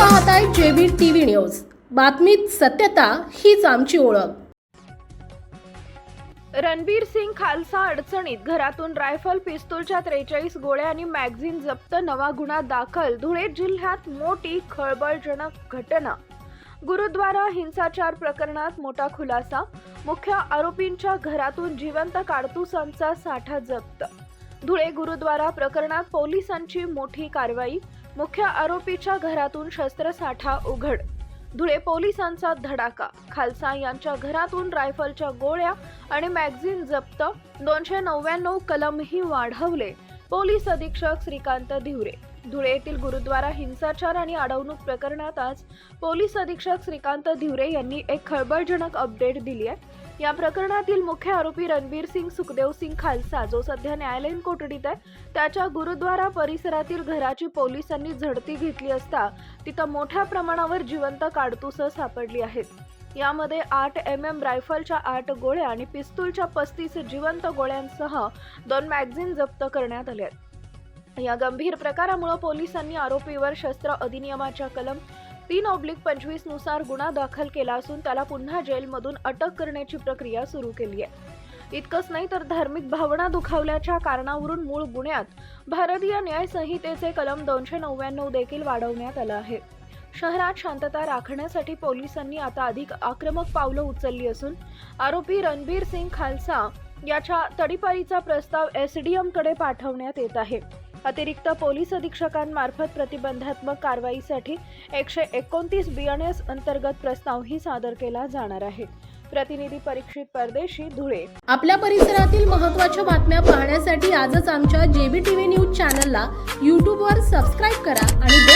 पाहताय JB TV news. बातमीत सत्यता हीच आमची ओळख। रणबीर सिंग खालसा अडचणीत, घरातून रायफल पिस्तूलच्या 43 गोळ्या आणि मॅगझीन जप्त, नवा गुन्हा दाखल। धुळे जिल्ह्यात मोठी खळबळजनक घटना। गुरुद्वारा हिंसाचार प्रकरणात मोठा खुलासा, मुख्य आरोपींच्या घरातून जिवंत काडतुसांचा साठा जप्त। धुळे गुरुद्वारा प्रकरणात पोलिसांची मोठी कारवाई, मुख्य आरोपीच्या घरातून शस्त्रसाठा उघड। धुळे पोलिसांचा धडाका, खालसा यांच्या घरातून रायफलच्या गोळ्या आणि मॅगझीन जप्त, 299 कलमही वाढवले। पोलीस अधीक्षक श्रीकांत धिवरे। धुळे येथील गुरुद्वारा हिंसाचार आणि अडवणूक प्रकरणात आज पोलीस अधीक्षक श्रीकांत धिवरे यांनी एक खळबळजनक अपडेट दिली आहे। या प्रकरणातील मुख्य आरोपी रणबीर सिंग सुखदेव सिंग खालसा, जो सध्या न्यायालयीन कोठडीत आहे, त्याच्या गुरुद्वारा परिसरातील घराची पोलिसांनी झडती घेतली असता तिथं मोठ्या प्रमाणावर जिवंत काडतुसं सापडली आहेत। यामध्ये 8 mm रायफलच्या 8 गोळ्या आणि पिस्तूलच्या 35 जिवंत गोळ्यांसह 2 मॅगझीन जप्त करण्यात आल्या आहेत। या गंभीर प्रकारामुळे पोलिसांनी आरोपीवर शस्त्र अधिनियमाच्या कलम 3/25 नुसार गुन्हा दाखल केला असून त्याला पुन्हा जेलमधून अटक करण्याची प्रक्रिया सुरू केली आहे। इतकंच नाही तर धार्मिक भावना दुखावल्याच्या कारणावरून मूळ गुन्ह्यात भारतीय न्याय संहितेचे कलम 299 देखील वाढवण्यात आलं आहे। शहरात शांतता राखण्यासाठी पोलिसांनी आता अधिक आक्रमक पावलं उचलली असून आरोपी रणबीर सिंग खालसा याच्या तडीपारीचा प्रस्ताव SDM कडे पाठवण्यात येत आहे। अतिरिक्त पोलीस अधीक्षकांमार्फत प्रतिबंधात्मक कारवाईसाठी 129 BNS अंतर्गत प्रस्तावही सादर केला जाणार आहे। प्रतिनिधी परीक्षित परदेशी, धुळे। आपल्या परिसरातील महत्त्वाच्या बातम्या पाहण्यासाठी आजच आमच्या जेबी टीव्ही न्यूज चॅनलला YouTube वर सबस्क्राइब करा आणि